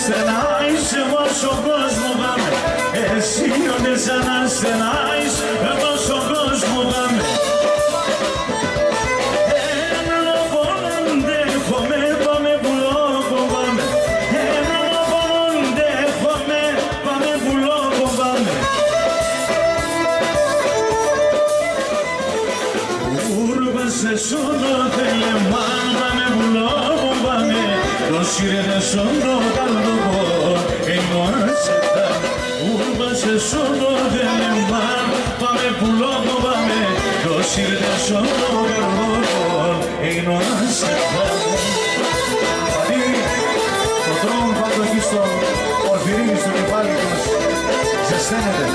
στενάεις, εγώ στον κόσμο πάμε. Εσύ όνες σαν να στενάεις, εγώ στον κόσμο πάμε. Έναν πόνο ντέχομαι, πάμε που λόγω πάμε. Έναν πόνο ντέχομαι, πάμε που λόγω πάμε. Ούρβασε σόνο τελεμάν, πάμε που λόγω πάμε. Το σύρενε σόνο καλδοκό, εννοάσετα. Ούρβασε σόνο τελεμάν, πάμε που λόγω πάμε. Το σύρενε σόνο καλδοκό, εννοάσετα. Πατή, το τρόμο πάνω εκεί στο ορφυρίνι, στο κεφάλι μας, ζεσταίνεται.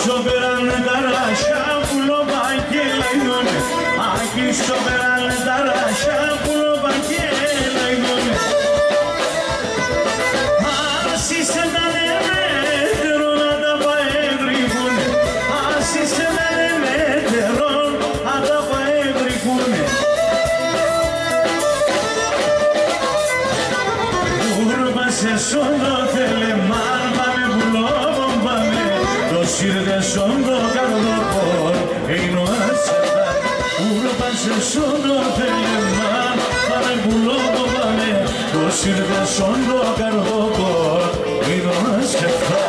Soberan darașa, pulo bachele, Aki soberan darașa, pulo bachele. Asi se dane metron, ada paevri bune. Asi se dane metron, ada paevri bune. Urba se sono teleman, pame pulo bombame. Σύρδε σόντο καρδοκόρ, εινόασετα. Ούρπασε σόντο τελεμάν, πάμε που λόγω πάμε. Το σύρδε σόντο καρδοκόρ, εινόασετα.